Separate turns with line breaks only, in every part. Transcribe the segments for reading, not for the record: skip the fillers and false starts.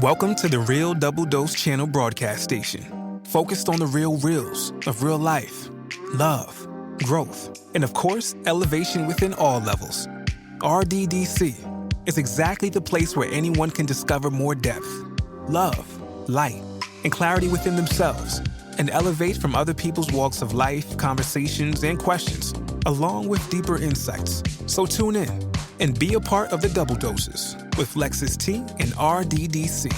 Welcome to the Real Double Dose Channel broadcast station, focused on the real reels of real life, love, growth, and of course, elevation within all levels. RDDC is exactly the place where anyone can discover more depth, love, light, and clarity within themselves, and elevate from other people's walks of life, conversations, and questions, along with deeper insights. So tune in and be a part of the Double Doses with Lexus T and RDDC.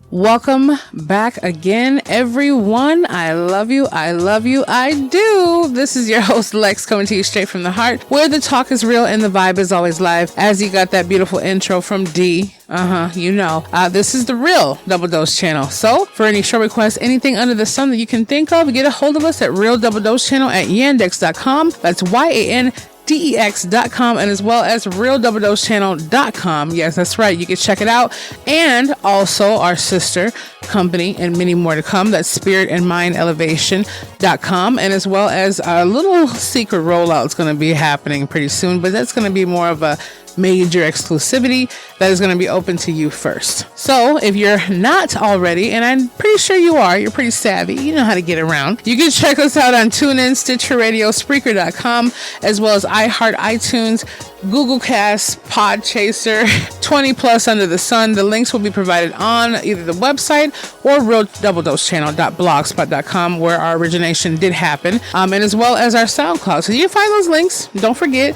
Welcome back again, everyone. I love you. I love you. I do. This is your host, Lex, coming to you straight from the heart, where the talk is real and the vibe is always live. As you got that beautiful intro from D. This is the Real Double Dose Channel. So, for any show requests, anything under the sun that you can think of, get a hold of us at Real Double Dose Channel at yandex.com. That's YANDEX.com, and as well as realdoubledosechannel.com. Yes, that's right. You can check it out. And also our sister company and many more to come. That's spiritandmindelevation.com. And as well as our little secret rollout is going to be happening pretty soon, but that's going to be more of a major exclusivity that is going to be open to you first. So if you're not already, and I'm pretty sure you are, you're pretty savvy, you know how to get around, you can check us out on TuneIn, Stitcher Radio, Spreaker.com, as well as iHeart, iTunes, Google Cast, Podchaser, 20 plus under the sun. The links will be provided on either the website or realdoubledosechannel.blogspot.com, where our origination did happen, and as well as our SoundCloud. So you can find those links. Don't forget.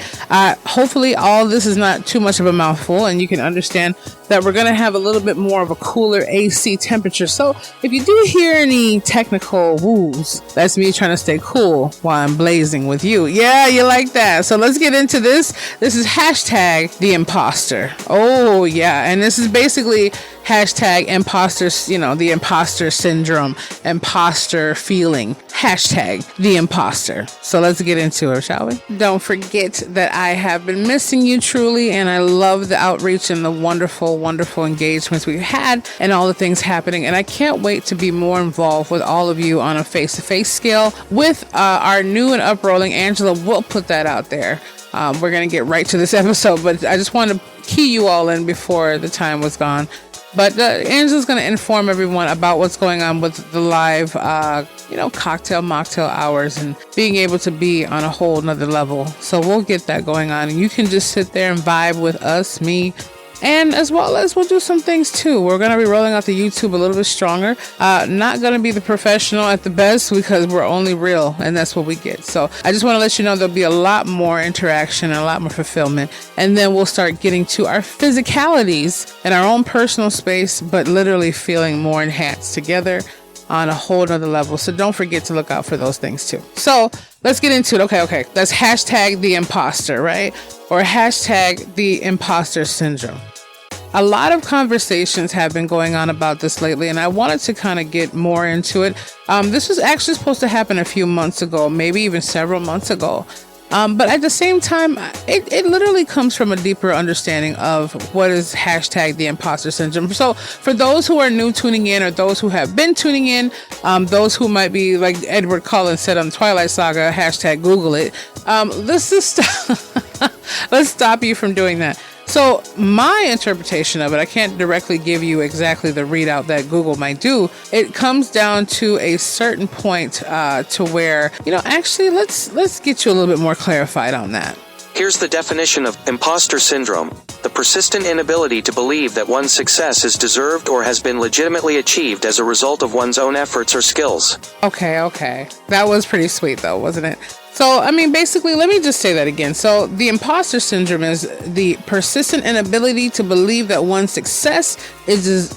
Hopefully all this is not too much of a mouthful, and you can understand that we're going to have a little bit more of a cooler AC temperature. So if you do hear any technical woos, that's me trying to stay cool while I'm blazing with you. Yeah, you like that. So let's get into this. This is hashtag the imposter. Oh yeah. And this is basically hashtag imposters, the imposter syndrome, imposter feeling, hashtag the imposter. So let's get into it, shall we? Don't forget that I have been missing you truly, and I love the outreach and the wonderful engagements we've had and all the things happening. And I can't wait to be more involved with all of you on a face-to-face scale with our new and uprolling Angela. We'll put that out there. We're going to get right to this episode, but I just want to key you all in before the time was gone. But Angela's going to inform everyone about what's going on with the live, cocktail, mocktail hours and being able to be on a whole nother level. So we'll get that going on. And you can just sit there and vibe with us, me, and as well as we'll do some things too. We're going to be rolling out the YouTube a little bit stronger. Not going to be the professional at the best because we're only real, and that's what we get. So I just want to let you know there'll be a lot more interaction and a lot more fulfillment. And then we'll start getting to our physicalities in our own personal space, but literally feeling more enhanced together on a whole nother level. So don't forget to look out for those things too. So let's get into it. Okay. That's hashtag the imposter, right? Or hashtag the imposter syndrome. A lot of conversations have been going on about this lately, and I wanted to kind of get more into it. This was actually supposed to happen a few months ago, maybe even several months ago. But at the same time, it literally comes from a deeper understanding of what is hashtag the imposter syndrome. So for those who are new tuning in, or those who have been tuning in, those who might be like Edward Cullen said on Twilight Saga, hashtag Google it. Let's stop you from doing that. So my interpretation of it, I can't directly give you exactly the readout that Google might do. It comes down to a certain point to where, actually, let's get you a little bit more clarified on that.
Here's the definition of imposter syndrome: the persistent inability to believe that one's success is deserved or has been legitimately achieved as a result of one's own efforts or skills.
Okay. That was pretty sweet though, wasn't it? So, basically, let me just say that again. So, the imposter syndrome is the persistent inability to believe that one's success is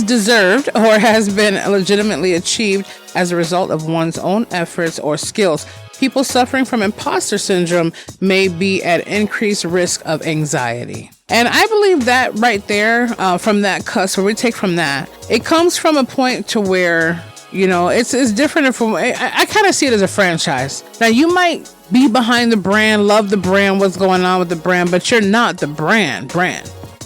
deserved or has been legitimately achieved as a result of one's own efforts or skills. People suffering from imposter syndrome may be at increased risk of anxiety. And I believe that right there, from that cusp, where we take from that, it comes from a point to where, it's different from, I kind of see it as a franchise. Now, you might be behind the brand, love the brand, what's going on with the brand, but you're not the brand.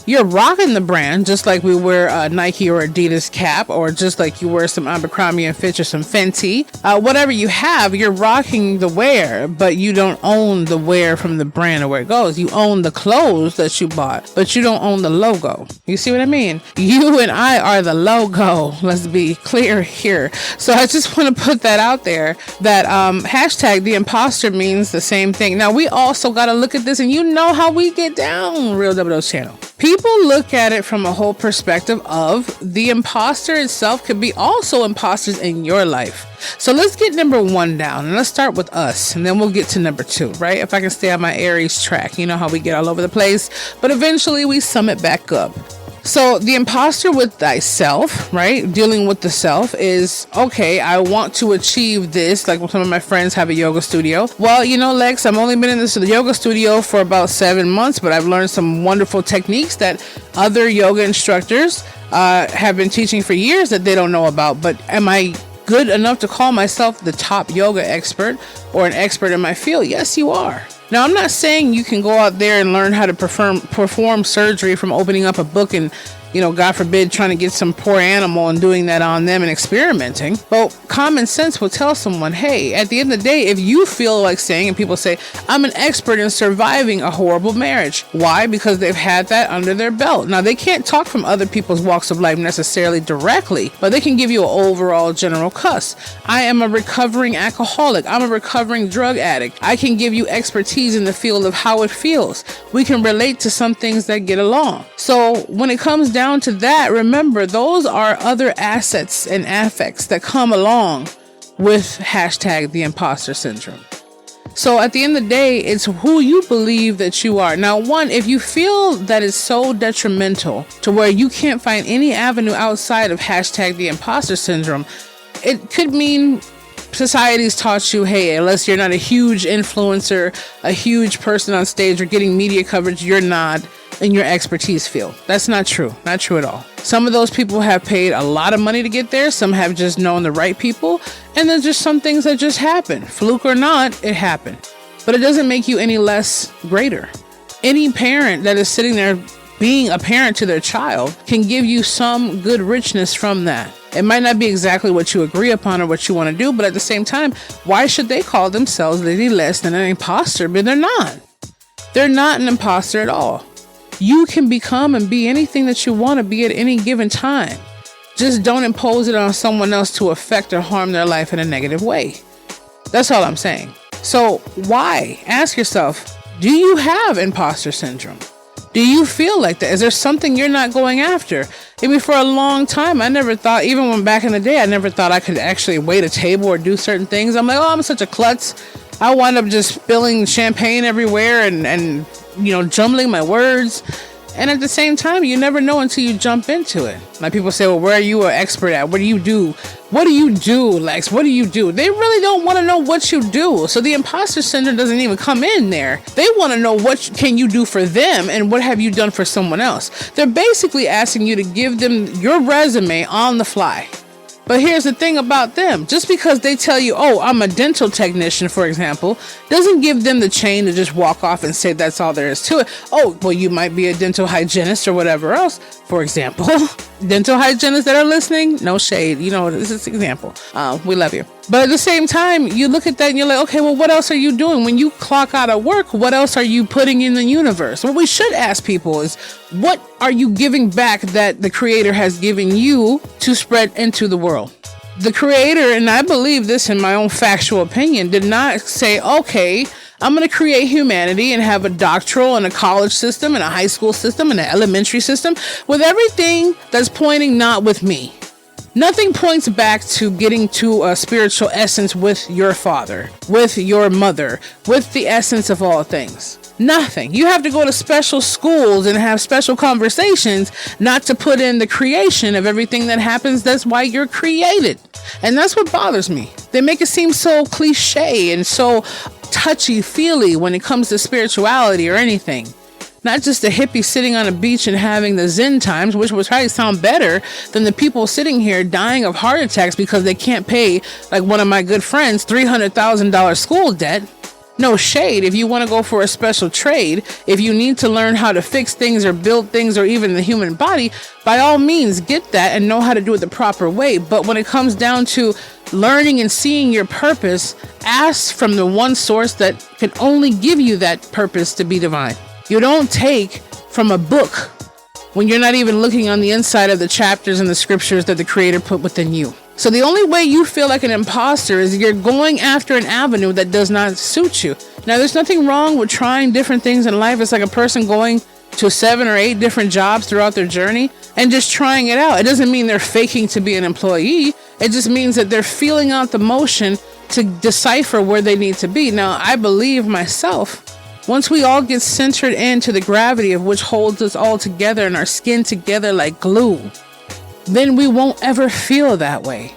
you're rocking the brand, just like we wear a Nike or Adidas cap, or just like you wear some Abercrombie and Fitch or some Fenty. Whatever you have, you're rocking the wear, but you don't own the wear from the brand or where it goes. You own the clothes that you bought, but you don't own the logo. You see what I mean? You and I are the logo. Let's be clear here. So I just want to put that out there, that hashtag the imposter means the same thing. Now, we also got to look at this, and you know how we get down, Real Double Dose channel. People look at it from a whole perspective of the imposter itself could be also imposters in your life. So let's get number 1 down, and let's start with us, and then we'll get to number 2, right? If I can stay on my Aries track, you know how we get all over the place, but eventually we sum it back up. So the imposter with thyself, right? Dealing with the self is, okay, I want to achieve this. Like some of my friends have a yoga studio. Well, you know, Lex, I've only been in this yoga studio for about 7 months, but I've learned some wonderful techniques that other yoga instructors have been teaching for years that they don't know about. But am I good enough to call myself the top yoga expert or an expert in my field? Yes, you are. Now, I'm not saying you can go out there and learn how to perform surgery from opening up a book and, you know, God forbid, trying to get some poor animal and doing that on them and experimenting. But common sense will tell someone, hey, at the end of the day, if you feel like saying, and people say, I'm an expert in surviving a horrible marriage. Why? Because they've had that under their belt. Now, they can't talk from other people's walks of life necessarily directly, but they can give you an overall general cuss. I am a recovering alcoholic. I'm a recovering drug addict. I can give you expertise in the field of how it feels. We can relate to some things that get along. So when it comes down to that, remember, those are other assets and affects that come along with hashtag the imposter syndrome. So at the end of the day, it's who you believe that you are. Now, one, if you feel that it's so detrimental to where you can't find any avenue outside of hashtag the imposter syndrome, it could mean society's taught you, hey, unless you're not a huge influencer, a huge person on stage or getting media coverage, you're not in your expertise field. That's not true. Not true at all. Some of those people have paid a lot of money to get there. Some have just known the right people. And there's just some things that just happen. Fluke or not, it happened. But it doesn't make you any less greater. Any parent that is sitting there being a parent to their child can give you some good richness from that. It might not be exactly what you agree upon or what you want to do, but at the same time, why should they call themselves any less than an imposter? But they're not. They're not an imposter at all. You can become and be anything that you want to be at any given time. Just don't impose it on someone else to affect or harm their life in a negative way. That's all I'm saying. So why? Ask yourself, do you have imposter syndrome? Do you feel like that? Is there something you're not going after? I mean, for a long time, I never thought, even when back in the day, I never thought I could actually wait a table or do certain things. I'm like, oh, I'm such a klutz. I wind up just spilling champagne everywhere and you know, jumbling my words. And at the same time, you never know until you jump into it. Like people say, well, where are you an expert at? What do you do? What do you do, Lex? What do you do? They really don't want to know what you do. So the imposter syndrome doesn't even come in there. They want to know what can you do for them and what have you done for someone else. They're basically asking you to give them your resume on the fly. But here's the thing about them. Just because they tell you, oh, I'm a dental technician, for example, doesn't give them the chain to just walk off and say that's all there is to it. Oh, well, you might be a dental hygienist or whatever else, for example. Dental hygienists that are listening, no shade. You know, this is an example. We love you. But at the same time, you look at that and you're like, okay, well, what else are you doing? When you clock out of work, what else are you putting in the universe? What we should ask people is, what are you giving back that the Creator has given you to spread into the world? The Creator, and I believe this in my own factual opinion, did not say, okay, I'm going to create humanity and have a doctoral and a college system and a high school system and an elementary system with everything that's pointing not with me. Nothing points back to getting to a spiritual essence with your father, with your mother, with the essence of all things. Nothing. You have to go to special schools and have special conversations not to put in the creation of everything that happens. That's why you're created. And that's what bothers me. They make it seem so cliche and so touchy-feely when it comes to spirituality or anything. Not just a hippie sitting on a beach and having the Zen times, which would probably sound better than the people sitting here dying of heart attacks because they can't pay, like one of my good friends, $300,000 school debt. No shade. If you want to go for a special trade, if you need to learn how to fix things or build things or even the human body, by all means get that and know how to do it the proper way. But when it comes down to learning and seeing your purpose, ask from the one source that can only give you that purpose to be divine. You don't take from a book when you're not even looking on the inside of the chapters and the scriptures that the Creator put within you. So the only way you feel like an imposter is you're going after an avenue that does not suit you. Now, there's nothing wrong with trying different things in life. It's like a person going to 7 or 8 different jobs throughout their journey and just trying it out. It doesn't mean they're faking to be an employee. It just means that they're feeling out the motion to decipher where they need to be. Now, I believe myself, once we all get centered into the gravity of which holds us all together and our skin together like glue, then we won't ever feel that way.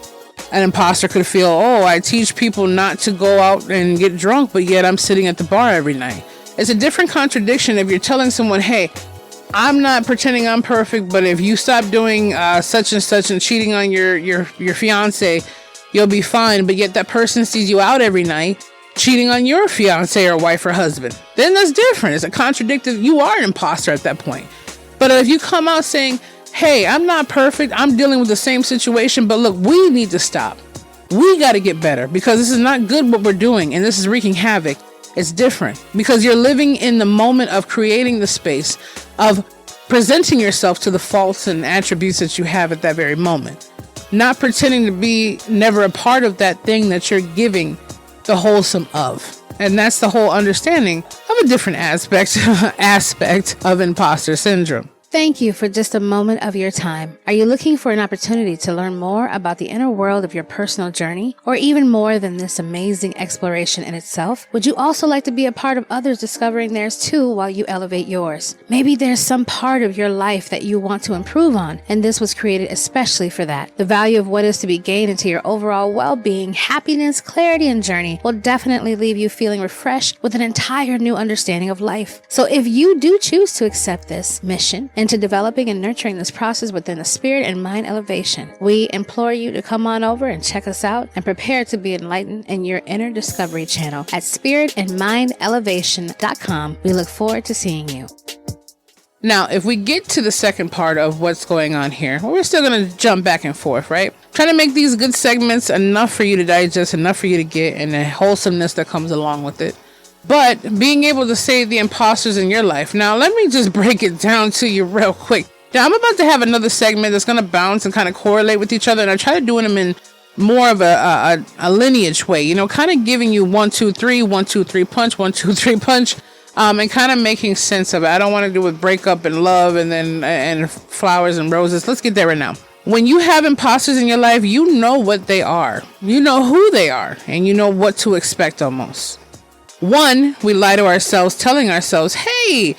An imposter could feel, oh, I teach people not to go out and get drunk, but yet I'm sitting at the bar every night. It's a different contradiction if you're telling someone, hey, I'm not pretending I'm perfect, but if you stop doing such and such and cheating on your fiance, you'll be fine. But yet that person sees you out every night cheating on your fiance or wife or husband. Then that's different. It's a contradictive. You are an imposter at that point. But if you come out saying, hey, I'm not perfect, I'm dealing with the same situation, but look, we need to stop. We got to get better because this is not good what we're doing and this is wreaking havoc. It's different because you're living in the moment of creating the space of presenting yourself to the faults and attributes that you have at that very moment. Not pretending to be never a part of that thing that you're giving the wholesome of. And that's the whole understanding of a different aspect of imposter syndrome.
Thank you for just a moment of your time. Are you looking for an opportunity to learn more about the inner world of your personal journey, or even more than this amazing exploration in itself? Would you also like to be a part of others discovering theirs too while you elevate yours? Maybe there's some part of your life that you want to improve on, and this was created especially for that. The value of what is to be gained into your overall well-being, happiness, clarity, and journey will definitely leave you feeling refreshed with an entire new understanding of life. So if you do choose to accept this mission, into developing and nurturing this process within the spirit and mind elevation, we implore you to come on over and check us out and prepare to be enlightened in your inner discovery channel at spiritandmindelevation.com. We look forward to seeing you.
Now, if we get to the second part of what's going on here, we're still going to jump back and forth, right? Trying to make these good segments enough for you to digest, enough for you to get, and the wholesomeness that comes along with it. But being able to save the imposters in your life. Now, let me just break it down to you real quick. Now, I'm about to have another segment that's going to bounce and kind of correlate with each other. And I try to do them in more of a lineage way, kind of giving you 1, 2, 3, 1, 2, 3 punch, 1, 2, 3 punch, and kind of making sense of it. I don't want to do with breakup and love and flowers and roses. Let's get there right now. When you have imposters in your life, you know what they are. You know who they are, and you know what to expect almost. 1, we lie to ourselves, telling ourselves, hey,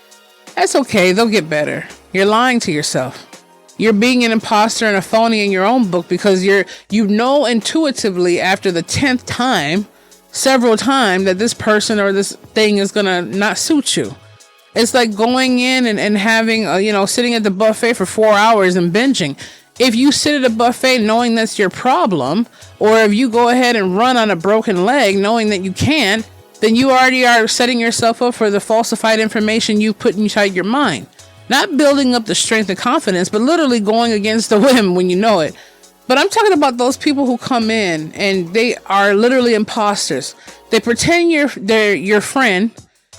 that's okay, they'll get better. You're lying to yourself. You're being an imposter and a phony in your own book because you know intuitively after the 10th time, several times, that this person or this thing is going to not suit you. It's like going in and having, sitting at the buffet for 4 hours and binging. If you sit at a buffet knowing that's your problem, or if you go ahead and run on a broken leg knowing that you can't, then you already are setting yourself up for the falsified information you put inside your mind. Not building up the strength and confidence, but literally going against the whim when you know it. But I'm talking about those people who come in and they are literally imposters. They pretend they're your friend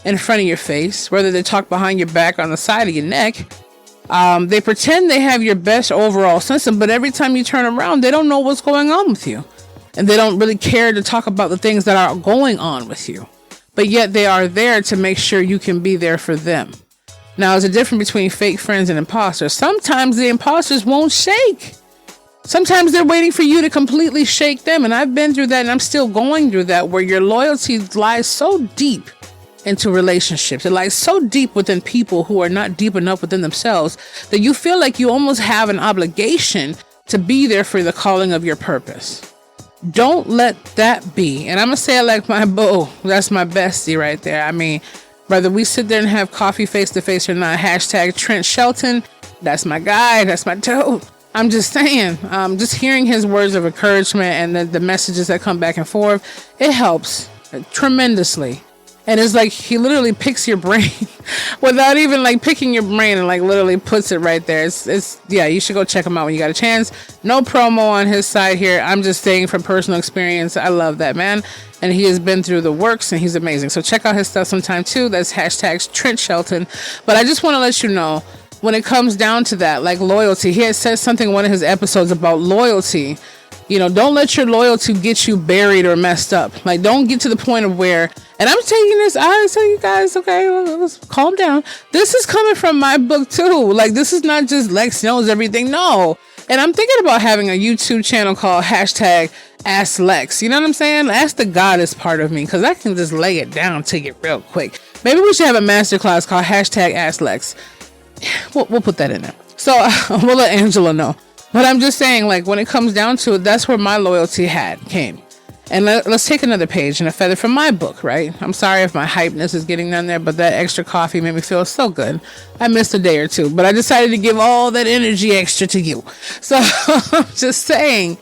in front of your face, whether they talk behind your back or on the side of your neck. They pretend they have your best overall system, but every time you turn around, they don't know what's going on with you. And they don't really care to talk about the things that are going on with you. But yet they are there to make sure you can be there for them. Now, there's a difference between fake friends and imposters. Sometimes the imposters won't shake. Sometimes they're waiting for you to completely shake them. And I've been through that, and I'm still going through that, where your loyalty lies so deep into relationships. It lies so deep within people who are not deep enough within themselves that you feel like you almost have an obligation to be there for the calling of your purpose. Don't let that be. And I'm going to say it like my boo. That's my bestie right there. I mean, whether we sit there and have coffee face to face or not, hashtag Trent Shelton, that's my guy. That's my dude. I'm just saying, just hearing his words of encouragement and the messages that come back and forth, it helps tremendously. And it's like he literally picks your brain without even like picking your brain, and like literally puts it right there. It's yeah, you should go check him out when you got a chance. No promo on his side here. I'm just saying from personal experience, I love that man. And he has been through the works and he's amazing. So check out his stuff sometime too. That's hashtag Trent Shelton. But I just want to let you know, when it comes down to that, like loyalty, he had said something in one of his episodes about loyalty. You know, don't let your loyalty get you buried or messed up. Like, don't get to the point of where, and I'm taking this, I tell you guys, okay, let's calm down. This is coming from my book too. Like, this is not just Lex knows everything. No. And I'm thinking about having a YouTube channel called hashtag Ask Lex. You know what I'm saying? Ask the goddess part of me, because I can just lay it down to you real quick. Maybe we should have a masterclass called hashtag Ask Lex. We'll put that in there. So we'll let Angela know. But I'm just saying, like, when it comes down to it, that's where my loyalty came. And let's take another page and a feather from my book, right? I'm sorry if my hypeness is getting down there, but that extra coffee made me feel so good. I missed a day or two, but I decided to give all that energy extra to you. So I'm just saying,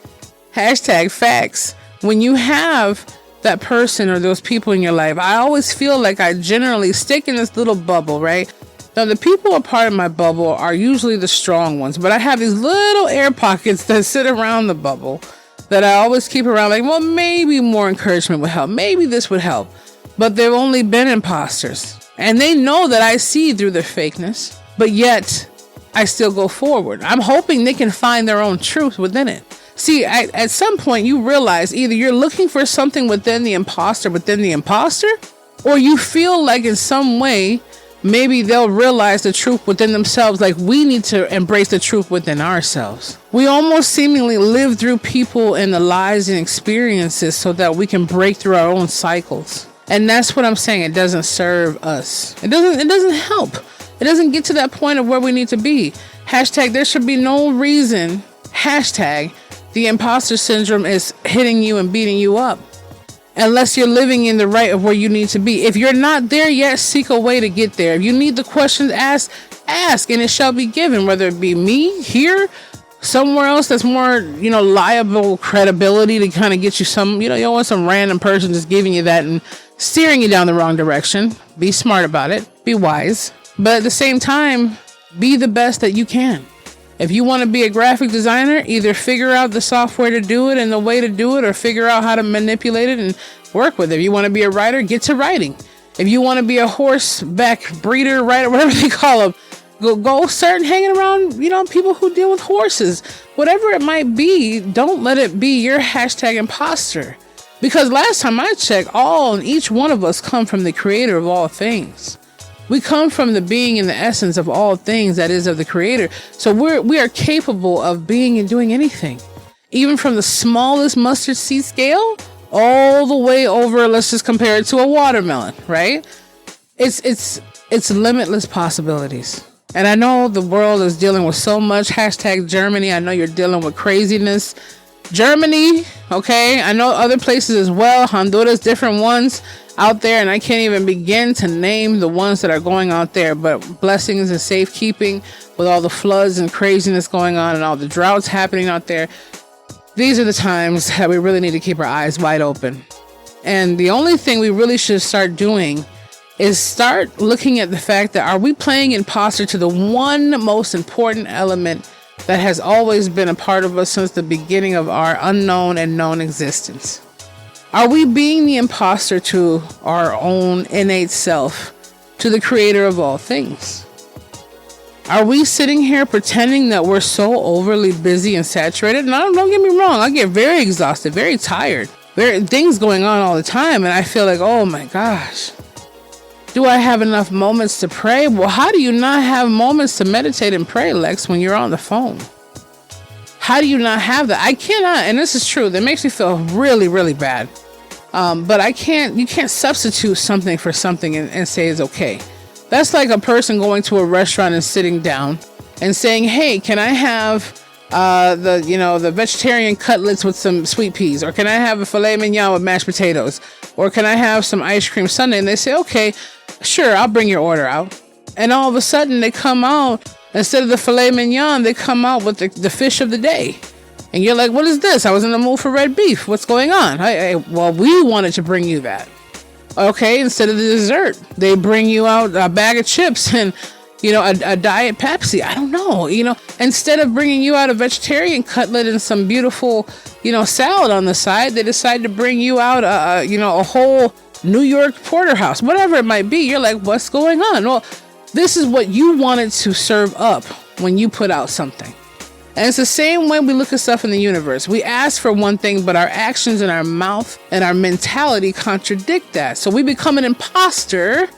hashtag facts. When you have that person or those people in your life, I always feel like I generally stick in this little bubble, right? Now, the people a part of my bubble are usually the strong ones, but I have these little air pockets that sit around the bubble that I always keep around, like, well, maybe more encouragement would help. Maybe this would help. But they've only been imposters. And they know that I see through their fakeness, but yet I still go forward. I'm hoping they can find their own truth within it. See, at some point you realize either you're looking for something within the imposter, or you feel like in some way, maybe they'll realize the truth within themselves, like we need to embrace the truth within ourselves. We almost seemingly live through people and the lives and experiences so that we can break through our own cycles. And that's what I'm saying. It doesn't serve us. It doesn't help. It doesn't get to that point of where we need to be. Hashtag there should be no reason. Hashtag the imposter syndrome is hitting you and beating you up. Unless you're living in the right of where you need to be. If you're not there yet, seek a way to get there. If you need the questions asked, ask, and it shall be given. Whether it be me here, somewhere else that's more, liable credibility to kind of get you some, you don't want some random person just giving you that and steering you down the wrong direction. Be smart about it. Be wise. But at the same time, be the best that you can. If you want to be a graphic designer, either figure out the software to do it and the way to do it, or figure out how to manipulate it and work with it. If you want to be a writer, get to writing. If you want to be a horseback breeder, writer, whatever they call them, go start hanging around, people who deal with horses. Whatever it might be, don't let it be your hashtag imposter. Because last time I checked, all and each one of us come from the creator of all things. We come from the being and the essence of all things, that is of the creator. So we are capable of being and doing anything, even from the smallest mustard seed scale all the way over. Let's just compare it to a watermelon, right? It's limitless possibilities. And I know the world is dealing with so much. Hashtag Germany. I know you're dealing with craziness. Germany. Okay. I know other places as well. Honduras, different ones out there, and I can't even begin to name the ones that are going out there, but blessings and safekeeping with all the floods and craziness going on and all the droughts happening out there. These are the times that we really need to keep our eyes wide open. And the only thing we really should start doing is start looking at the fact that, are we playing imposter to the one most important element that has always been a part of us since the beginning of our unknown and known existence? Are we being the imposter to our own innate self, to the creator of all things? Are we sitting here pretending that we're so overly busy and saturated? And don't get me wrong, I get very exhausted, very tired. There are things going on all the time, and I feel like, oh my gosh, do I have enough moments to pray? Well, how do you not have moments to meditate and pray, Lex, when you're on the phone? How do you not have that? I cannot, and this is true, that makes me feel really, really bad. But you can't substitute something for something and say it's okay. That's like a person going to a restaurant and sitting down and saying, hey, can I have the vegetarian cutlets with some sweet peas? Or can I have a filet mignon with mashed potatoes? Or can I have some ice cream sundae? And they say, okay, sure, I'll bring your order out. And all of a sudden they come out, instead of the filet mignon, they come out with the fish of the day. And you're like, what is this? I was in the mood for red beef. What's going on? Well, we wanted to bring you that. Okay, instead of the dessert, they bring you out a bag of chips and, a diet Pepsi. I don't know, instead of bringing you out a vegetarian cutlet and some beautiful, salad on the side, they decide to bring you out, a whole New York porterhouse, whatever it might be. You're like, what's going on? Well, this is what you wanted to serve up when you put out something. And it's the same way we look at stuff in the universe. We ask for one thing, but our actions and our mouth and our mentality contradict that. So we become an imposter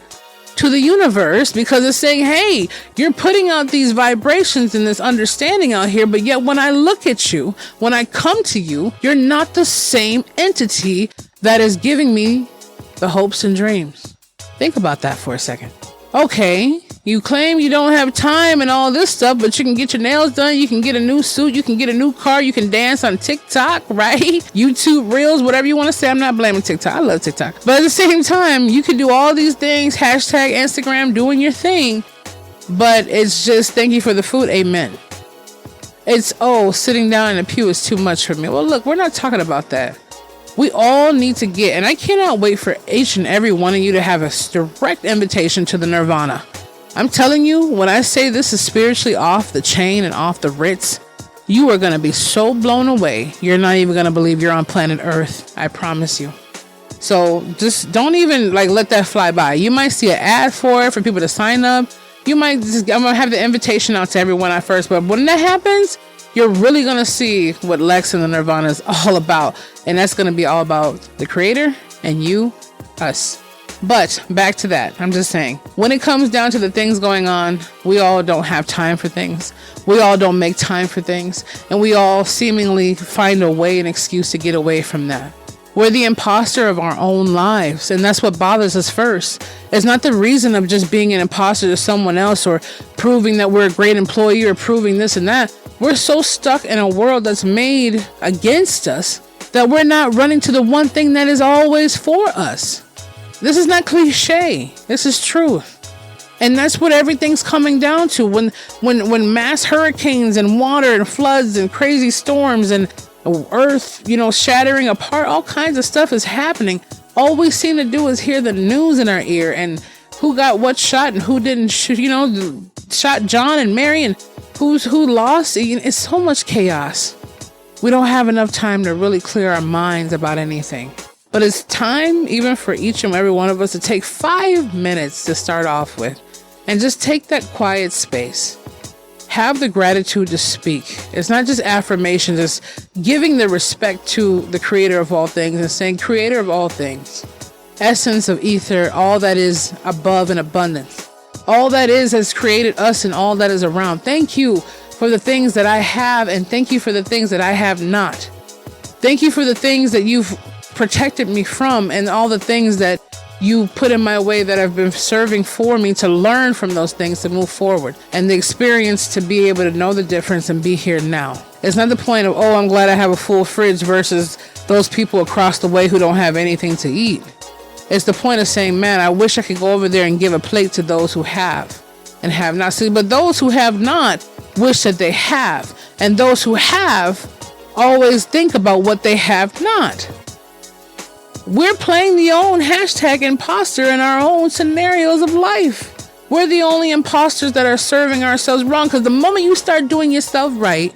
to the universe because it's saying, hey, you're putting out these vibrations and this understanding out here, but yet when I look at you, when I come to you, you're not the same entity that is giving me the hopes and dreams. Think about that for a second. Okay, you claim you don't have time and all this stuff, but you can get your nails done, you can get a new suit, you can get a new car, you can dance on TikTok, right? YouTube Reels, whatever you want to say. I'm not blaming TikTok. I love TikTok. But at the same time, you can do all these things, hashtag Instagram, doing your thing, but it's just thank you for the food, amen. It's, sitting down in a pew is too much for me. Well, look, we're not talking about that. We all need to get, and I cannot wait for each and every one of you to have a direct invitation to the nirvana. I'm telling you, when I say this is spiritually off the chain and off the Ritz, you are going to be so blown away. You're not even going to believe you're on planet Earth. I promise you. So just don't even let that fly by. You might see an ad for it for people to sign up. I'm going to have the invitation out to everyone at first, but when that happens, you're really going to see what Lex and the Nirvana is all about. And that's going to be all about the creator and you, us. But back to that. I'm just saying, when it comes down to the things going on, we all don't have time for things. We all don't make time for things. And we all seemingly find a way, an excuse to get away from that. We're the imposter of our own lives. And that's what bothers us first. It's not the reason of just being an imposter to someone else or proving that we're a great employee or proving this and that. We're so stuck in a world that's made against us that we're not running to the one thing that is always for us. This is not cliche. This is truth. And that's what everything's coming down to. When mass hurricanes and water and floods and crazy storms and earth, shattering apart, all kinds of stuff is happening. All we seem to do is hear the news in our ear and who got what shot and who didn't shoot, shot John and Mary and who lost. It's so much chaos. We don't have enough time to really clear our minds about anything. But it's time, even for each and every one of us, to take 5 minutes to start off with and just take that quiet space. Have the gratitude to speak. It's not just affirmations, it's giving the respect to the creator of all things and saying, creator of all things, essence of ether, all that is above and abundance. All that is has created us and all that is around. Thank you for the things that I have, and thank you for the things that I have not. Thank you for the things that you've protected me from and all the things that you put in my way that have been serving for me to learn from those things to move forward, and the experience to be able to know the difference and be here now. It's not the point of, I'm glad I have a full fridge versus those people across the way who don't have anything to eat. It's the point of saying, man, I wish I could go over there and give a plate to those who have and have not. See, but those who have not wish that they have. And those who have always think about what they have not. We're playing the own hashtag imposter in our own scenarios of life. We're the only imposters that are serving ourselves wrong. Because the moment you start doing yourself right,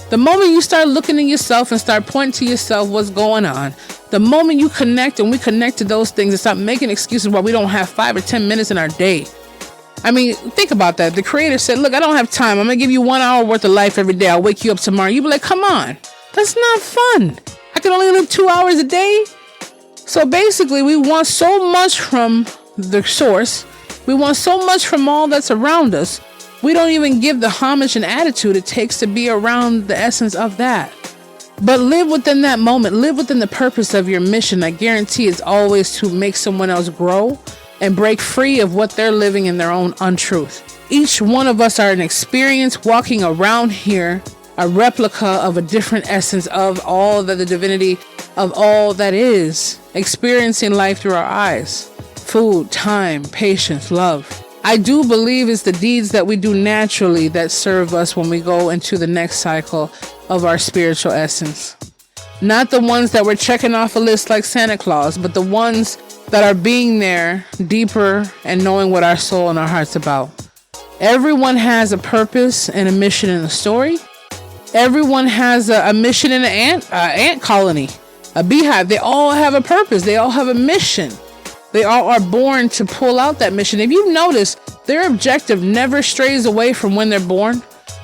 the moment you start looking at yourself and start pointing to yourself what's going on, the moment you connect and we connect to those things and stop making excuses why we don't have 5 or 10 minutes in our day. I mean, think about that. The creator said, look, I don't have time. I'm going to give you 1 hour worth of life every day. I'll wake you up tomorrow. You be like, come on. That's not fun. I can only live 2 hours a day. So basically, we want so much from the source. We want so much from all that's around us. We don't even give the homage and attitude it takes to be around the essence of that. But live within that moment. Live within the purpose of your mission. I guarantee it's always to make someone else grow and break free of what they're living in their own untruth. Each one of us are an experience walking around here, a replica of a different essence of all that the divinity of all that is, experiencing life through our eyes. Food, time, patience, love. I do believe it's the deeds that we do naturally that serve us when we go into the next cycle of our spiritual essence. Not the ones that we're checking off a list like Santa Claus, but the ones that are being there deeper and knowing what our soul and our heart's about. Everyone has a purpose and a mission in the story. Everyone has a mission in an ant colony, a beehive. They all have a purpose. They all have a mission. They all are born to pull out that mission. If you've noticed, their objective never strays away from when they're born.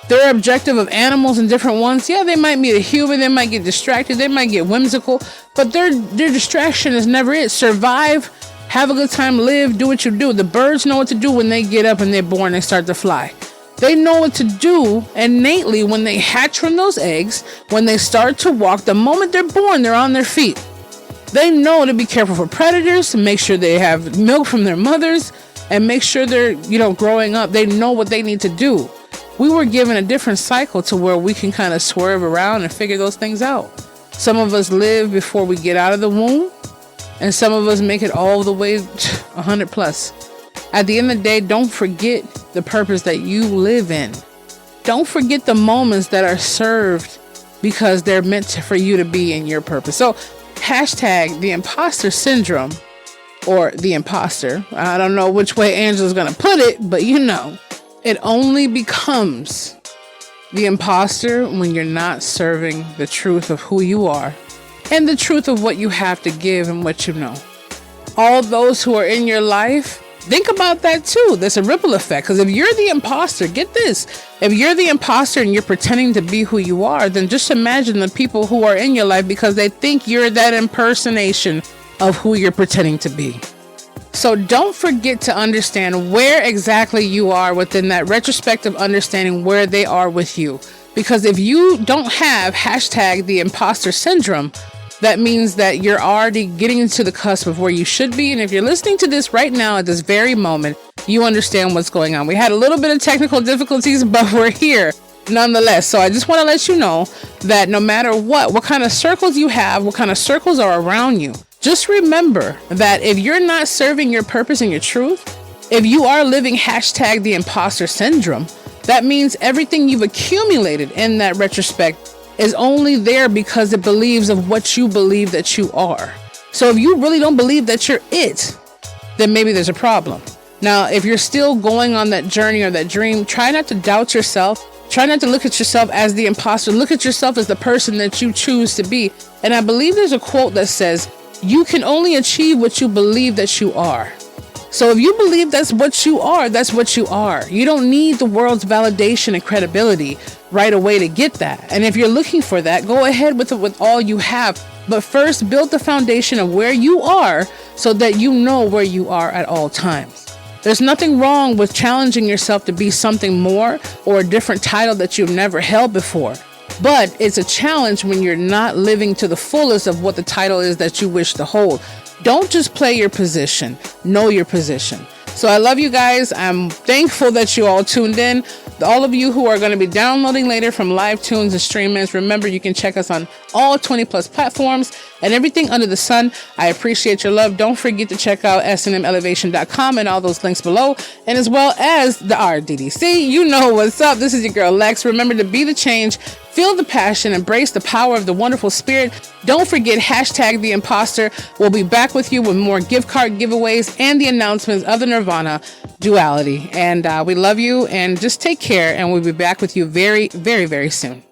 Their objective of animals and different ones, yeah, they might meet a human, they might get distracted, they might get whimsical, but their distraction is never it. Survive, have a good time, live, do what you do. The birds know what to do when they get up and they're born and start to fly. They know what to do innately when they hatch from those eggs, when they start to walk. The moment they're born, they're on their feet. They know to be careful for predators, to make sure they have milk from their mothers, and make sure they're, growing up. They know what they need to do. We were given a different cycle to where we can kind of swerve around and figure those things out. Some of us live before we get out of the womb, and some of us make it all the way 100 plus. At the end of the day, don't forget the purpose that you live in. Don't forget the moments that are served because they're meant for you to be in your purpose. So, hashtag the imposter syndrome, or the imposter. I don't know which way Angela's going to put it, but it only becomes the imposter when you're not serving the truth of who you are and the truth of what you have to give and what you know. All those who are in your life, think about that too. There's a ripple effect, because if you're the imposter, get this, if you're the imposter and you're pretending to be who you are, then just imagine the people who are in your life because they think you're that impersonation of who you're pretending to be. So don't forget to understand where exactly you are within that retrospective understanding where they are with you. Because if you don't have hashtag the imposter syndrome, that means that you're already getting into the cusp of where you should be. And if you're listening to this right now at this very moment, you understand what's going on. We had a little bit of technical difficulties, but we're here nonetheless. So I just want to let you know that no matter what kind of circles you have, what kind of circles are around you, just remember that if you're not serving your purpose and your truth, if you are living hashtag the imposter syndrome, that means everything you've accumulated in that retrospect is only there because it believes of what you believe that you are. So if you really don't believe that you're it, then maybe there's a problem. Now, if you're still going on that journey or that dream, try not to doubt yourself. Try not to look at yourself as the imposter. Look at yourself as the person that you choose to be. And I believe there's a quote that says, you can only achieve what you believe that you are. So if you believe that's what you are, that's what you are. You don't need the world's validation and credibility right away to get that. And if you're looking for that, go ahead with it with all you have. But first, build the foundation of where you are so that you know where you are at all times. There's nothing wrong with challenging yourself to be something more or a different title that you've never held before. But it's a challenge when you're not living to the fullest of what the title is that you wish to hold. Don't just play your position, know your position. So I love you guys. I'm thankful that you all tuned in. All of you who are going to be downloading later from Live Tunes and Streamers, remember you can check us on all 20 plus platforms and everything under the sun. I appreciate your love. Don't forget to check out snmelevation.com and all those links below, and as well as the RDDC. You know what's up. This is your girl Lex. Remember to be the change, feel the passion, embrace the power of the wonderful spirit. Don't forget hashtag the imposter. We'll be back with you with more gift card giveaways and the announcements of the Nirvana duality. And we love you, and just take care, and we'll be back with you very, very, very soon.